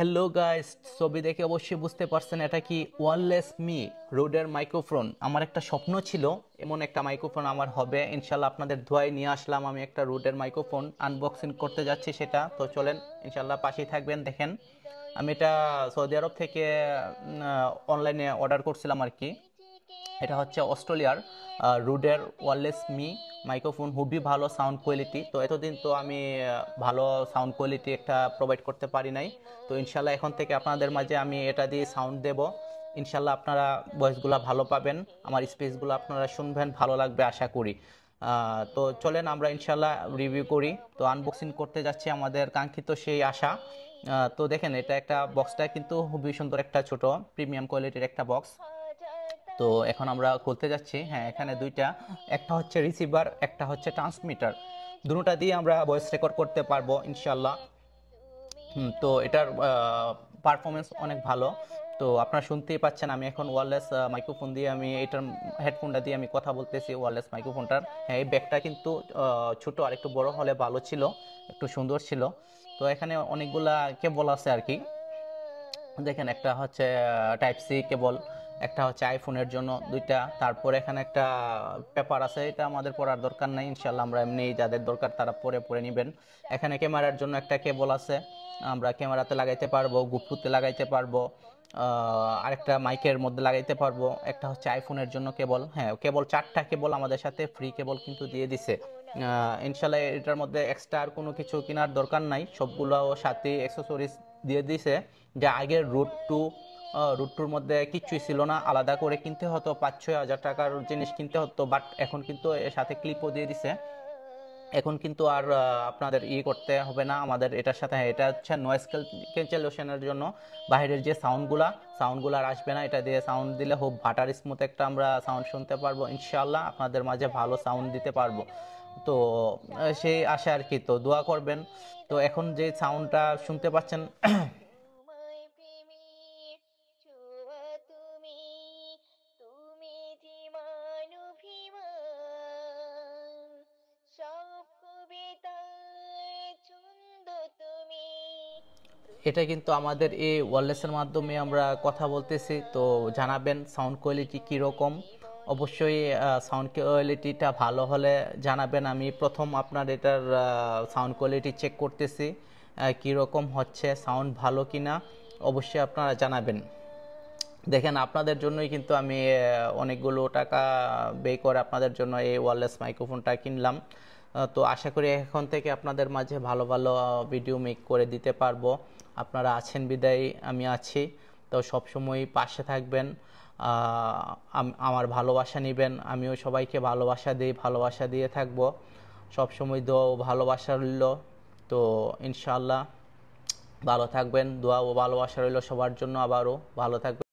Hello guys, ছবি দেখে অবশ্যই বুঝতে পারছেন এটা কি ওয়ারলেস মি রোডের মাইক্রোফোন। আমার একটা স্বপ্ন ছিল এমন একটা মাইক্রোফোন আমার হবে, ইনশাল্লাহ আপনাদের দোয়ায় নিয়ে আসলাম। আমি একটা রোডের মাইক্রোফোন আনবক্সিং করতে যাচ্ছি, সেটা তো চলেন ইনশাল্লাহ পাশেই থাকবেন। দেখেন আমি এটা সৌদি আরব থেকে অনলাইনে অর্ডার করছিলাম আর কি। এটা হচ্ছে অস্ট্রেলিয়ার রুডের ওয়ারলেস মি মাইক্রোফোন, খুবই ভালো সাউন্ড কোয়ালিটি। তো এতদিন তো আমি ভালো সাউন্ড কোয়ালিটি একটা প্রোভাইড করতে পারি নাই। তো ইনশাল্লাহ এখন থেকে আপনাদের মাঝে আমি এটা দিয়ে সাউন্ড দেব। ইনশাল্লাহ আপনারা ভয়েসগুলো ভালো পাবেন, আমার স্পেসগুলো আপনারা শুনবেন, ভালো লাগবে আশা করি। তো চলেন আমরা ইনশাল্লাহ রিভিউ করি। তো আনবক্সিং করতে যাচ্ছি আমাদের কাঙ্ক্ষিত সেই আশা। তো দেখেন এটা একটা বক্সটা কিন্তু খুবই সুন্দর, একটা ছোট প্রিমিয়াম কোয়ালিটির একটা বক্স। তো এখন আমরা খুলতে যাচ্ছি। হ্যাঁ, এখানে দুইটা, একটা হচ্ছে রিসিভার, একটা হচ্ছে ট্রান্সমিটার। দুটোটা দিয়ে আমরা ভয়েস রেকর্ড করতে পারবো ইনশাল্লাহ। তো এটার পারফরমেন্স অনেক ভালো। তো আপনারা শুনতেই পাচ্ছেন আমি এখন ওয়্যারলেস মাইক্রোফোন দিয়ে, আমি এটার হেডফোনটা দিয়ে আমি কথা বলতেছি ওয়্যারলেস মাইক্রোফোনটার। হ্যাঁ, এই ব্যাগটা কিন্তু ছোট, আর একটু বড় হলে ভালো ছিল, একটু সুন্দর ছিল। তো এখানে অনেকগুলা কেবল আছে আর কি। দেখেন একটা হচ্ছে টাইপ সি কেবল, একটা হচ্ছে আইফোনের জন্য দুইটা, তারপর এখানে একটা পেপার আছে, এটা আমাদের পড়ার দরকার নাই ইনশাল্লাহ, আমরা এমনি যাদের দরকার তারা পরে নেবেন। এখানে ক্যামেরার জন্য একটা কেবল আছে, আমরা ক্যামেরাতে লাগাইতে পারবো, গুপ্তুতে লাগাইতে পারবো, আরেকটা মাইকের মধ্যে লাগাইতে পারবো। একটা হচ্ছে আইফোনের জন্য কেবল। হ্যাঁ, কেবল চারটা কেবল আমাদের সাথে ফ্রি কেবল কিন্তু দিয়ে দিছে। ইনশাল্লাহ এটার মধ্যে এক্সট্রা আর কোনো কিছু কেনার দরকার নাই, সবগুলো সাথে অ্যাক্সেসরিজ দিয়ে দিছে। যে আগের রুট টুর মধ্যে কিচ্ছুই ছিল না, আলাদা করে কিনতে হতো, 5-6 হাজার টাকার জিনিস কিনতে হতো। বাট এখন কিন্তু এর সাথে ক্লিপও দিয়ে দিছে। এখন কিন্তু আর আপনাদের করতে হবে না আমাদের এটার সাথে। হ্যাঁ, এটা হচ্ছে নয়েজ ক্যান্সেলেশনের জন্য, বাইরের যে সাউন্ডগুলো আর আসবে না। এটা দিয়ে সাউন্ড দিলে খুব বাটার স্মুথ একটা আমরা সাউন্ড শুনতে পারবো ইনশাল্লাহ, আপনাদের মাঝে ভালো সাউন্ড দিতে পারবো। তো সেই আশা আর কি, তো দোয়া করবেন। তো এখন যে সাউন্ডটা শুনতে পাচ্ছেন তোমায় প্রেমে ছোঁয়া তুমি, তুমি ধীমান অভিমান, সব কবিতায় ছন্দ তুমি। এটা কিন্তু আমাদের এই ওয়্যারলেসের মাধ্যমে আমরা কথা বলতেছি। তো জানাবেন সাউন্ড কোয়ালিটি কীরকম। অবশ্যই সাউন্ড কোয়ালিটিটা ভালো হলে জানাবেন। আমি প্রথম আপনার এটার সাউন্ড কোয়ালিটি চেক করতেছি কীরকম হচ্ছে, সাউন্ড ভালো কিনা, অবশ্যই আপনারা জানাবেন। দেখেন আপনাদের জন্যই কিন্তু আমি অনেকগুলো টাকা ব্যয় করে আপনাদের জন্য এই ওয়্যারলেস মাইক্রোফোনটা কিনলাম। তো আশা করি এখন থেকে আপনাদের মাঝে ভালো ভালো ভিডিও মেক করে দিতে পারবো। আপনারা আছেন বিদায় আমি আছি, তো সবসময় পাশে থাকবেন, আমার ভালোবাসা নেবেন। আমিও সবাইকে ভালোবাসা দিই, ভালোবাসা দিয়ে থাকবো সবসময়। দোয়া ও ভালোবাসা রইল। তো ইনশাআল্লাহ ভালো থাকবেন, দোয়া ও ভালোবাসা রইল সবার জন্য, আবারও ভালো থাকবেন।